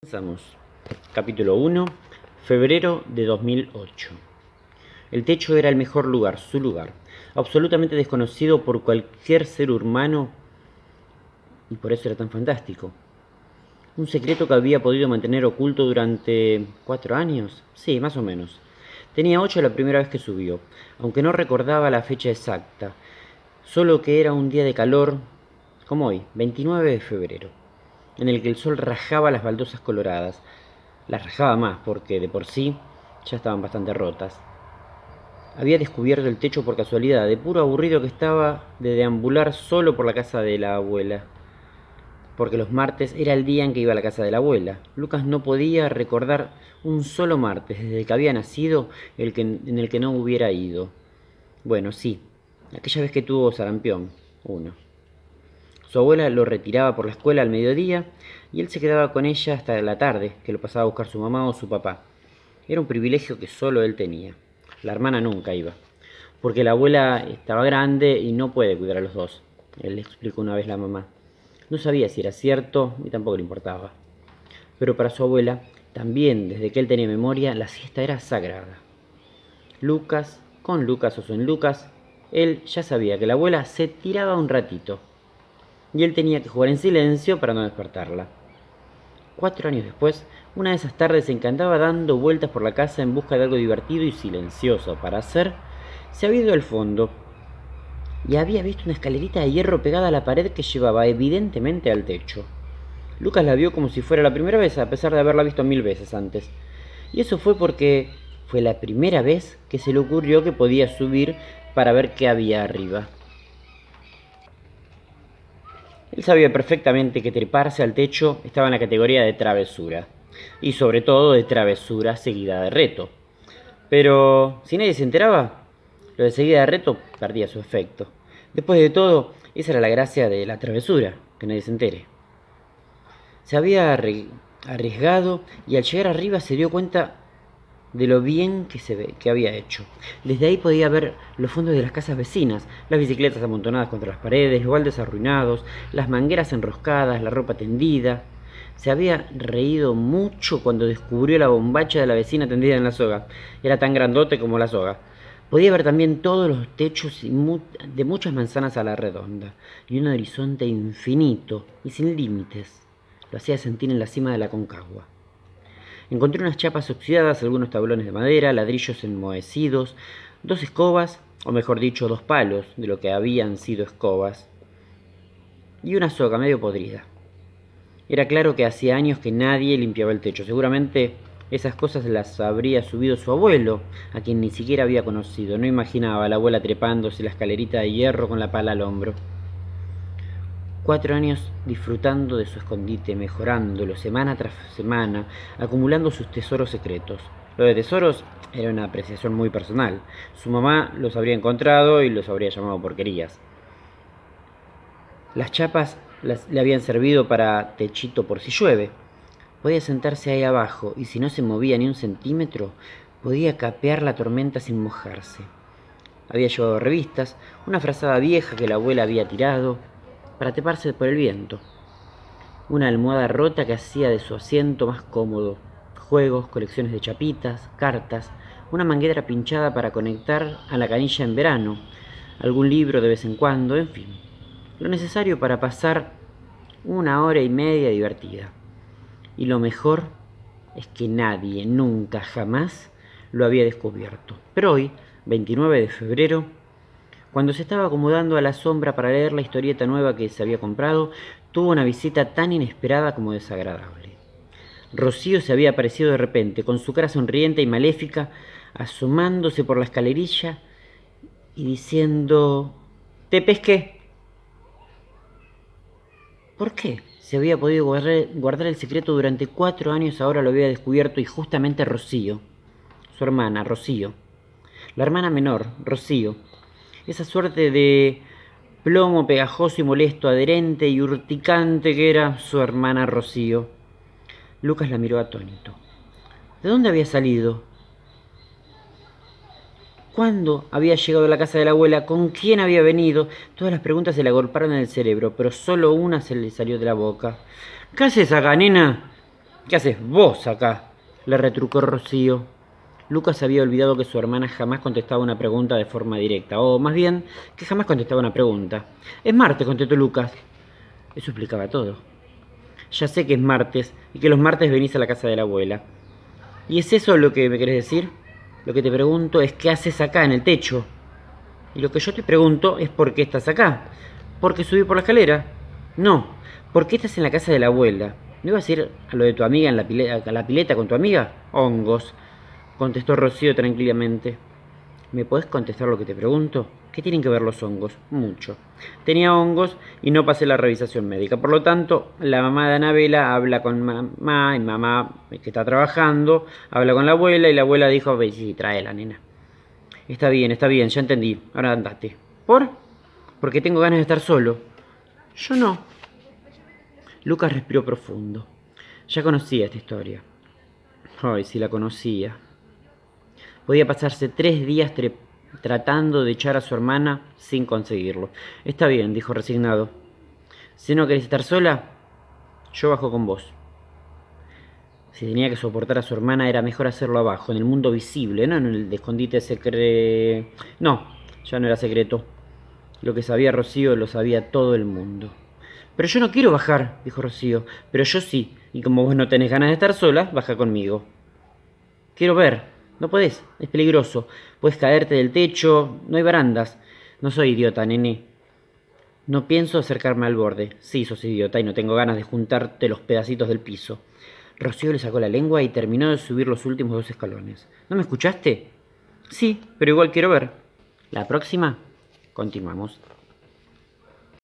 Comenzamos. Capítulo 1, febrero de 2008. El techo era el mejor lugar, su lugar, absolutamente desconocido por cualquier ser humano y por eso era tan fantástico. Un secreto que había podido mantener oculto durante 4 años, sí, más o menos. Tenía 8 la primera vez que subió, aunque no recordaba la fecha exacta, solo que era un día de calor, como hoy, 29 de febrero, en el que el sol rajaba las baldosas coloradas. Las rajaba más porque de por sí ya estaban bastante rotas. Había descubierto el techo por casualidad, de puro aburrido que estaba de deambular solo por la casa de la abuela, porque los martes era el día en que iba a la casa de la abuela. Lucas no podía recordar un solo martes desde que había nacido en el que no hubiera ido. Bueno, sí, aquella vez que tuvo sarampión, uno. Su abuela lo retiraba por la escuela al mediodía y él se quedaba con ella hasta la tarde, que lo pasaba a buscar su mamá o su papá. Era un privilegio que solo él tenía. La hermana nunca iba, porque la abuela estaba grande y no puede cuidar a los dos. Él le explicó una vez la mamá. No sabía si era cierto y tampoco le importaba. Pero para su abuela, también desde que él tenía memoria, la siesta era sagrada. Con Lucas o sin Lucas, él ya sabía que la abuela se tiraba un ratito y él tenía que jugar en silencio para no despertarla. 4 años después, una de esas tardes se encantaba dando vueltas por la casa en busca de algo divertido y silencioso para hacer. Se había ido al fondo y había visto una escalerita de hierro pegada a la pared que llevaba evidentemente al techo. Lucas la vio como si fuera la primera vez, a pesar de haberla visto 1000 veces antes. Y eso fue porque fue la primera vez que se le ocurrió que podía subir para ver qué había arriba. Él sabía perfectamente que treparse al techo estaba en la categoría de travesura, y sobre todo de travesura seguida de reto. Pero si nadie se enteraba, lo de seguida de reto perdía su efecto. Después de todo, esa era la gracia de la travesura, que nadie se entere. Se había arriesgado y al llegar arriba se dio cuenta de lo bien que había hecho. Desde ahí podía ver los fondos de las casas vecinas, las bicicletas amontonadas contra las paredes, los baldes arruinados, las mangueras enroscadas, la ropa tendida. Se había reído mucho cuando descubrió la bombacha de la vecina tendida en la soga. Era tan grandote como la soga. Podía ver también todos los techos de muchas manzanas a la redonda, y un horizonte infinito y sin límites. Lo hacía sentir en la cima de la Concagua. Encontré unas chapas oxidadas, algunos tablones de madera, ladrillos enmohecidos, 2 escobas, o mejor dicho, 2 palos de lo que habían sido escobas, y una soga medio podrida. Era claro que hacía años que nadie limpiaba el techo. Seguramente esas cosas las habría subido su abuelo, a quien ni siquiera había conocido. No imaginaba a la abuela trepándose la escalerita de hierro con la pala al hombro. 4 años disfrutando de su escondite, mejorándolo semana tras semana, acumulando sus tesoros secretos. Lo de tesoros era una apreciación muy personal. Su mamá los habría encontrado y los habría llamado porquerías. Las chapas le habían servido para techito por si llueve. Podía sentarse ahí abajo y si no se movía ni un centímetro, podía capear la tormenta sin mojarse. Había llevado revistas, una frazada vieja que la abuela había tirado para taparse por el viento, una almohada rota que hacía de su asiento más cómodo, juegos, colecciones de chapitas, cartas, una manguera pinchada para conectar a la canilla en verano, algún libro de vez en cuando, en fin, lo necesario para pasar 1 hora y media divertida. Y lo mejor es que nadie, nunca, jamás lo había descubierto. Pero hoy, 29 de febrero, cuando se estaba acomodando a la sombra para leer la historieta nueva que se había comprado, tuvo una visita tan inesperada como desagradable. Rocío se había aparecido de repente, con su cara sonriente y maléfica, asomándose por la escalerilla y diciendo: «¡Te pesqué!». ¿Por qué? Se había podido guardar el secreto durante 4 años, ahora lo había descubierto, y justamente Rocío, su hermana, Rocío, la hermana menor, Rocío, esa suerte de plomo pegajoso y molesto, adherente y urticante que era su hermana Rocío. Lucas la miró atónito. ¿De dónde había salido? ¿Cuándo había llegado a la casa de la abuela? ¿Con quién había venido? Todas las preguntas se le agolparon en el cerebro, pero solo una se le salió de la boca. «¿Qué haces acá, nena?». ¿Qué haces vos acá?, le retrucó Rocío. Lucas había olvidado que su hermana jamás contestaba una pregunta de forma directa, o más bien, que jamás contestaba una pregunta. Es martes, contestó Lucas. Eso explicaba todo. Ya sé que es martes y que los martes venís a la casa de la abuela. ¿Y es eso lo que me querés decir? Lo que te pregunto es qué haces acá en el techo. Y lo que yo te pregunto es por qué estás acá. ¿Por qué subí por la escalera? No. ¿Por qué estás en la casa de la abuela? ¿No ibas a ir a lo de tu amiga en a la pileta con tu amiga? Hongos, contestó Rocío tranquilamente. ¿Me podés contestar lo que te pregunto? ¿Qué tienen que ver los hongos? Mucho. Tenía hongos y no pasé la revisación médica. Por lo tanto, la mamá de Anabela habla con mamá, y mamá, que está trabajando, habla con la abuela y la abuela dijo, ve, sí, trae la nena. Está bien, ya entendí. Ahora andate. ¿Por? Porque tengo ganas de estar solo. Yo no. Lucas respiró profundo. Ya conocía esta historia. Ay, si la conocía. Podía pasarse 3 días tratando de echar a su hermana sin conseguirlo. Está bien, dijo resignado. Si no querés estar sola, yo bajo con vos. Si tenía que soportar a su hermana, era mejor hacerlo abajo, en el mundo visible, no en el escondite secreto. No, ya no era secreto. Lo que sabía Rocío lo sabía todo el mundo. Pero yo no quiero bajar, dijo Rocío. Pero yo sí, y como vos no tenés ganas de estar sola, baja conmigo. Quiero ver. No podés, es peligroso. Puedes caerte del techo, no hay barandas. No soy idiota, nene. No pienso acercarme al borde. Sí, sos idiota y no tengo ganas de juntarte los pedacitos del piso. Rocío le sacó la lengua y terminó de subir los últimos 2 escalones. ¿No me escuchaste? Sí, pero igual quiero ver. La próxima, continuamos.